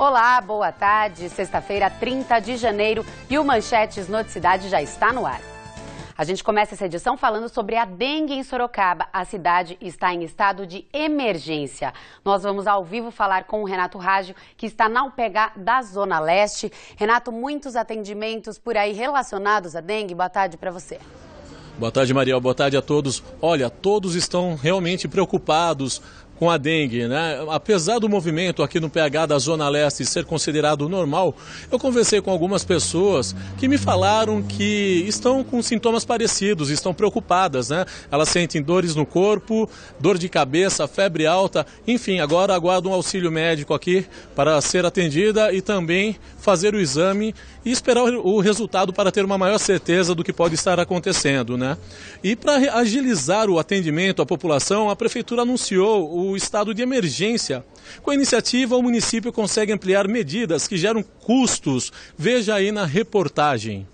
Olá, boa tarde. Sexta-feira, 30 de janeiro e o Manchetes Noticidade já está no ar. A gente começa essa edição falando sobre a dengue em Sorocaba. A cidade está em estado de emergência. Nós vamos ao vivo falar com o Renato Raggio, que está na UPH da Zona Leste. Renato, muitos atendimentos por aí relacionados à dengue. Boa tarde para você. Boa tarde, Mariel. Boa tarde a todos. Olha, todos estão realmente preocupados com a dengue, né? Apesar do movimento aqui no PH da Zona Leste ser considerado normal, eu conversei com algumas pessoas que me falaram que estão com sintomas parecidos, estão preocupadas, né? Elas sentem dores no corpo, dor de cabeça, febre alta, enfim, agora aguardam um auxílio médico aqui para ser atendida e também fazer o exame e esperar o resultado para ter uma maior certeza do que pode estar acontecendo, né? E para agilizar o atendimento à população, a Prefeitura anunciou o estado de emergência. Com a iniciativa, o município consegue ampliar medidas que geram custos. Veja aí na reportagem.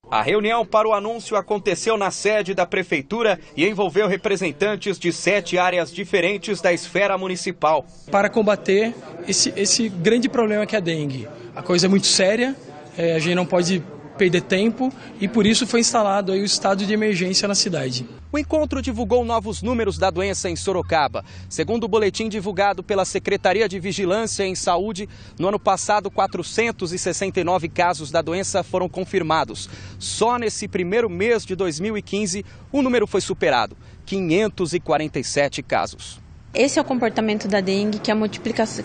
A reunião para o anúncio aconteceu na sede da Prefeitura e envolveu representantes de 7 áreas diferentes da esfera municipal. Para combater esse grande problema que é a dengue. A coisa é muito séria, a gente não pode perder tempo e por isso foi instalado aí o estado de emergência na cidade. O encontro divulgou novos números da doença em Sorocaba. Segundo o boletim divulgado pela Secretaria de Vigilância em Saúde, no ano passado 469 casos da doença foram confirmados. Só nesse primeiro mês de 2015, o número foi superado, 547 casos. Esse é o comportamento da dengue,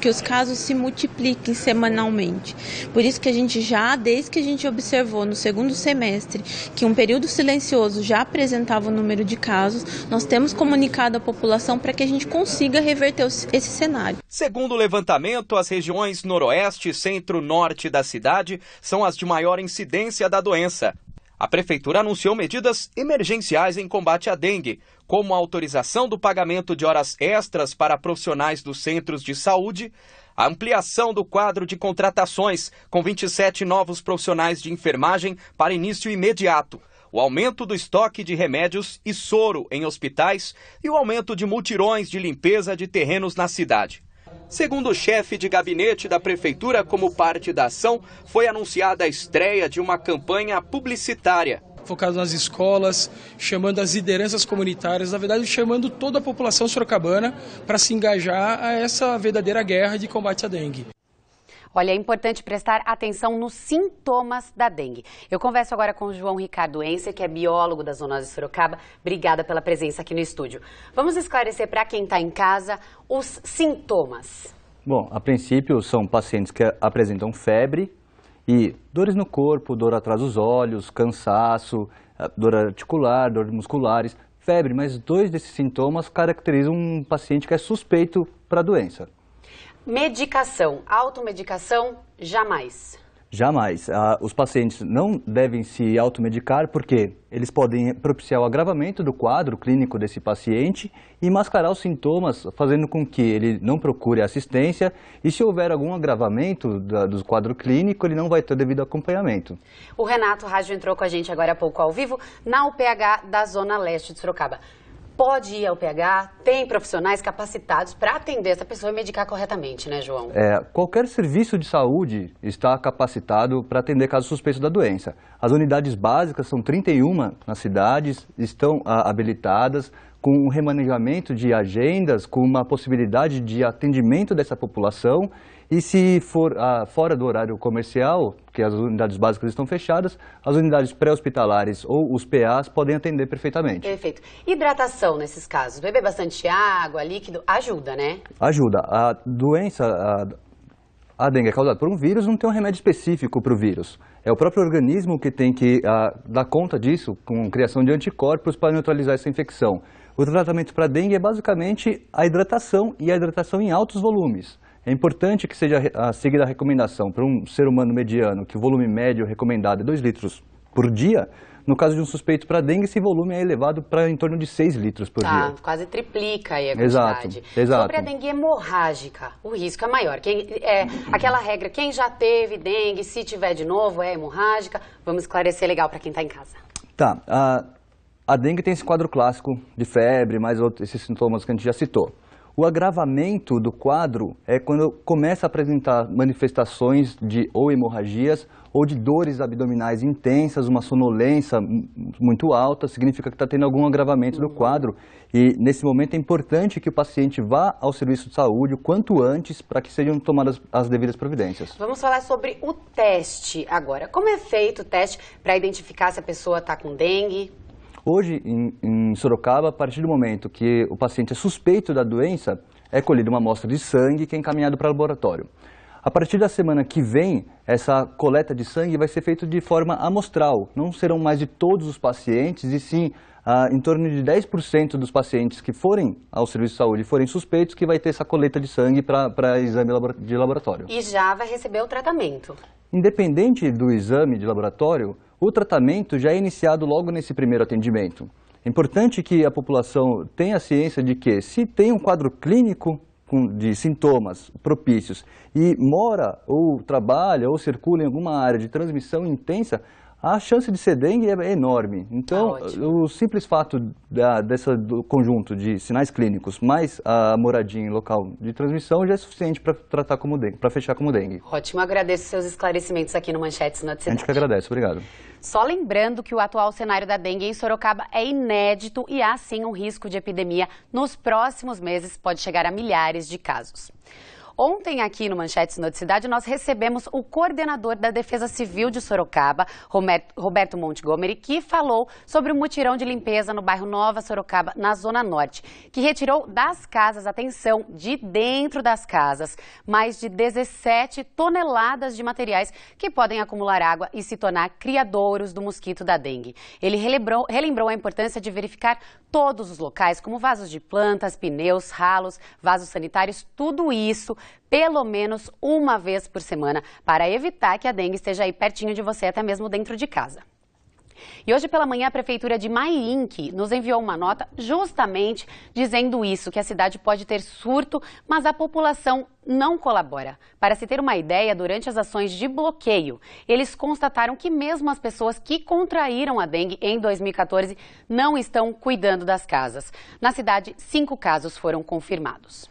que os casos se multipliquem semanalmente. Por isso que a gente desde que a gente observou no segundo semestre, que um período silencioso já apresentava o número de casos, nós temos comunicado à população para que a gente consiga reverter esse cenário. Segundo o levantamento, as regiões noroeste e centro-norte da cidade são as de maior incidência da doença. A Prefeitura anunciou medidas emergenciais em combate à dengue, como a autorização do pagamento de horas extras para profissionais dos centros de saúde, a ampliação do quadro de contratações, com 27 novos profissionais de enfermagem para início imediato, o aumento do estoque de remédios e soro em hospitais e o aumento de mutirões de limpeza de terrenos na cidade. Segundo o chefe de gabinete da Prefeitura, como parte da ação, foi anunciada a estreia de uma campanha publicitária. Focado nas escolas, chamando as lideranças comunitárias, na verdade chamando toda a população sorocabana para se engajar a essa verdadeira guerra de combate à dengue. Olha, é importante prestar atenção nos sintomas da dengue. Eu converso agora com o João Ricardo Encer, que é biólogo da Zona de Sorocaba. Obrigada pela presença aqui no estúdio. Vamos esclarecer para quem está em casa os sintomas. Bom, a princípio são pacientes que apresentam febre e dores no corpo, dor atrás dos olhos, cansaço, dor articular, dor musculares, febre, mas 2 desses sintomas caracterizam um paciente que é suspeito para a doença. Medicação, automedicação, jamais. Jamais. Os pacientes não devem se automedicar porque eles podem propiciar o agravamento do quadro clínico desse paciente e mascarar os sintomas, fazendo com que ele não procure assistência e se houver algum agravamento do quadro clínico, ele não vai ter devido acompanhamento. O Renato Raggio entrou com a gente agora há pouco ao vivo na UPH da Zona Leste de Sorocaba. Pode ir ao PH, tem profissionais capacitados para atender essa pessoa e medicar corretamente, né, João? Qualquer serviço de saúde está capacitado para atender casos suspeitos da doença. As unidades básicas, são 31 nas cidades, estão habilitadas com um remanejamento de agendas, com uma possibilidade de atendimento dessa população. E se for fora do horário comercial, que as unidades básicas estão fechadas, as unidades pré-hospitalares ou os PAs podem atender perfeitamente. Perfeito. Hidratação nesses casos? Beber bastante água, líquido, ajuda, né? Ajuda. A doença, a dengue é causada por um vírus, não tem um remédio específico para o vírus. É o próprio organismo que tem que dar conta disso, com criação de anticorpos para neutralizar essa infecção. O tratamento para a dengue é basicamente a hidratação e a hidratação em altos volumes. É importante que seja seguida a recomendação para um ser humano mediano, que o volume médio recomendado é 2 litros por dia. No caso de um suspeito para dengue, esse volume é elevado para em torno de 6 litros por dia. Quase triplica aí a quantidade. Exato. Sobre a dengue hemorrágica, o risco é maior. Aquela regra, quem já teve dengue, se tiver de novo, é hemorrágica. Vamos esclarecer legal para quem está em casa. A dengue tem esse quadro clássico de febre, mais esses sintomas que a gente já citou. O agravamento do quadro é quando começa a apresentar manifestações de ou hemorragias ou de dores abdominais intensas, uma sonolência muito alta, significa que está tendo algum agravamento do quadro. E nesse momento é importante que o paciente vá ao serviço de saúde o quanto antes para que sejam tomadas as devidas providências. Vamos falar sobre o teste agora. Como é feito o teste para identificar se a pessoa está com dengue? Hoje, em Sorocaba, a partir do momento que o paciente é suspeito da doença, é colhida uma amostra de sangue que é encaminhada para o laboratório. A partir da semana que vem, essa coleta de sangue vai ser feita de forma amostral. Não serão mais de todos os pacientes, e sim em torno de 10% dos pacientes que forem ao serviço de saúde e forem suspeitos que vai ter essa coleta de sangue para exame de laboratório. E já vai receber o tratamento. Independente do exame de laboratório, o tratamento já é iniciado logo nesse primeiro atendimento. É importante que a população tenha ciência de que, se tem um quadro clínico de sintomas propícios e mora ou trabalha ou circula em alguma área de transmissão intensa, a chance de ser dengue é enorme. Então, o simples fato do conjunto de sinais clínicos mais a moradia em local de transmissão já é suficiente para tratar como dengue, para fechar como dengue. Ótimo, agradeço seus esclarecimentos aqui no Manchetes Noticiário. A gente que agradece, obrigado. Só lembrando que o atual cenário da dengue em Sorocaba é inédito e há sim um risco de epidemia nos próximos meses, pode chegar a milhares de casos. Ontem, aqui no Manchetes Noticidade, nós recebemos o coordenador da Defesa Civil de Sorocaba, Roberto Montgomery, que falou sobre o mutirão de limpeza no bairro Nova Sorocaba, na Zona Norte, que retirou das casas, atenção, de dentro das casas, mais de 17 toneladas de materiais que podem acumular água e se tornar criadouros do mosquito da dengue. Ele relembrou a importância de verificar todos os locais, como vasos de plantas, pneus, ralos, vasos sanitários, tudo isso pelo menos uma vez por semana, para evitar que a dengue esteja aí pertinho de você, até mesmo dentro de casa. E hoje pela manhã a Prefeitura de Mairinque nos enviou uma nota justamente dizendo isso, que a cidade pode ter surto, mas a população não colabora. Para se ter uma ideia, durante as ações de bloqueio, eles constataram que mesmo as pessoas que contraíram a dengue em 2014 não estão cuidando das casas. Na cidade, 5 casos foram confirmados.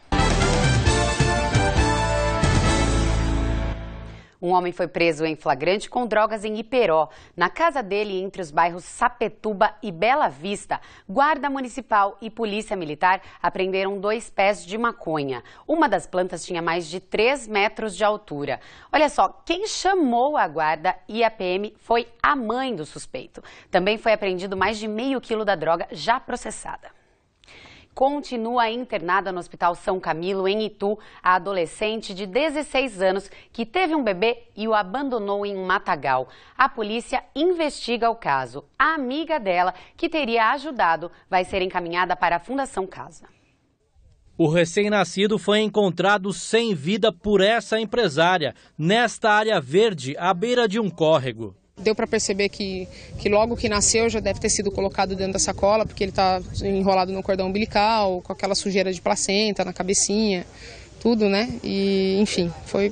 Um homem foi preso em flagrante com drogas em Iperó. Na casa dele, entre os bairros Sapetuba e Bela Vista, Guarda Municipal e Polícia Militar apreenderam 2 pés de maconha. Uma das plantas tinha mais de 3 metros de altura. Olha só, quem chamou a guarda e a PM foi a mãe do suspeito. Também foi apreendido mais de meio quilo da droga já processada. Continua internada no Hospital São Camilo, em Itu, a adolescente de 16 anos que teve um bebê e o abandonou em um matagal. A polícia investiga o caso. A amiga dela, que teria ajudado, vai ser encaminhada para a Fundação Casa. O recém-nascido foi encontrado sem vida por essa empresária, nesta área verde, à beira de um córrego. Deu para perceber que logo que nasceu já deve ter sido colocado dentro da sacola, porque ele está enrolado no cordão umbilical, com aquela sujeira de placenta na cabecinha, tudo, né? E, enfim, foi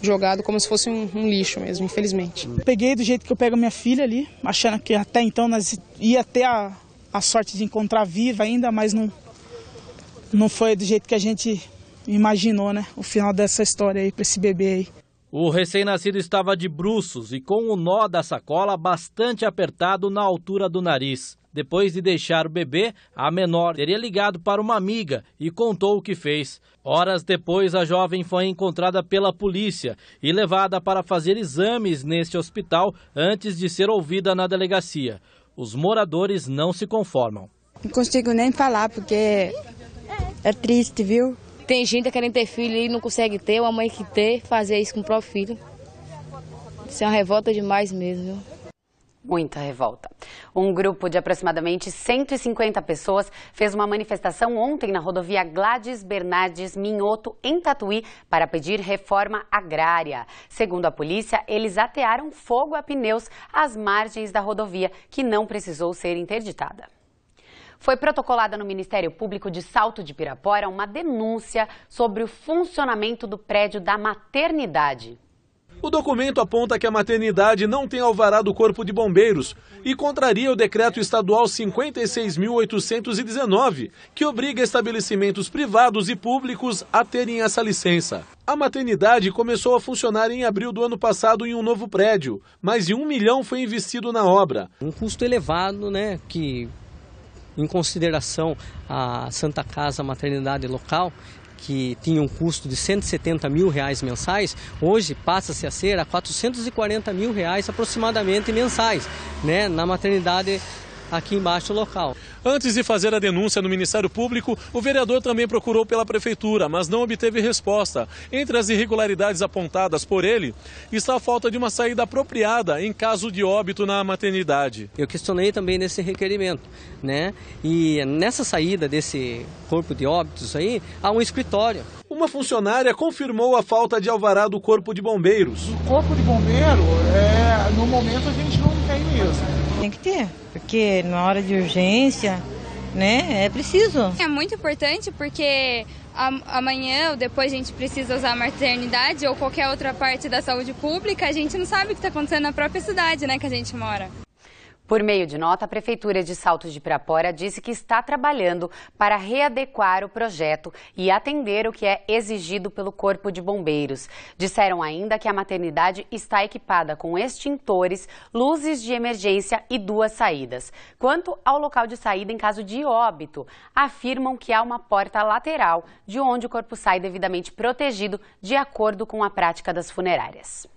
jogado como se fosse um lixo mesmo, infelizmente. Peguei do jeito que eu pego minha filha ali, achando que até então nós ia ter a sorte de encontrar viva ainda, mas não foi do jeito que a gente imaginou, né? O final dessa história aí, para esse bebê aí. O recém-nascido estava de bruços e com o nó da sacola bastante apertado na altura do nariz. Depois de deixar o bebê, a menor teria ligado para uma amiga e contou o que fez. Horas depois, a jovem foi encontrada pela polícia e levada para fazer exames neste hospital antes de ser ouvida na delegacia. Os moradores não se conformam. Não consigo nem falar porque é triste, viu? Tem gente querendo ter filho e não consegue ter, uma mãe que ter, fazer isso com o próprio filho. Isso é uma revolta demais mesmo. Muita revolta. Um grupo de aproximadamente 150 pessoas fez uma manifestação ontem na rodovia Gladys Bernardes Minhoto, em Tatuí, para pedir reforma agrária. Segundo a polícia, eles atearam fogo a pneus às margens da rodovia, que não precisou ser interditada. Foi protocolada no Ministério Público de Salto de Pirapora uma denúncia sobre o funcionamento do prédio da maternidade. O documento aponta que a maternidade não tem alvará do Corpo de Bombeiros e contraria o decreto estadual 56.819, que obriga estabelecimentos privados e públicos a terem essa licença. A maternidade começou a funcionar em abril do ano passado em um novo prédio, mais de R$1 milhão foi investido na obra. Um custo elevado, né, que em consideração a Santa Casa Maternidade local, que tinha um custo de R$170 mil mensais, hoje passa-se a ser a R$440 mil aproximadamente mensais, né, na maternidade aqui embaixo local. Antes de fazer a denúncia no Ministério Público, o vereador também procurou pela Prefeitura, mas não obteve resposta. Entre as irregularidades apontadas por ele, está a falta de uma saída apropriada em caso de óbito na maternidade. Eu questionei também nesse requerimento, né? E nessa saída desse corpo de óbitos aí, há um escritório. Uma funcionária confirmou a falta de alvará do Corpo de Bombeiros. O Corpo de Bombeiro, no momento a gente não tem mesmo. Tem que ter, porque na hora de urgência, né, é preciso. É muito importante porque amanhã ou depois a gente precisa usar a maternidade ou qualquer outra parte da saúde pública, a gente não sabe o que está acontecendo na própria cidade, né, que a gente mora. Por meio de nota, a Prefeitura de Saltos de Pirapora disse que está trabalhando para readequar o projeto e atender o que é exigido pelo Corpo de Bombeiros. Disseram ainda que a maternidade está equipada com extintores, luzes de emergência e 2 saídas. Quanto ao local de saída em caso de óbito, afirmam que há uma porta lateral de onde o corpo sai devidamente protegido de acordo com a prática das funerárias.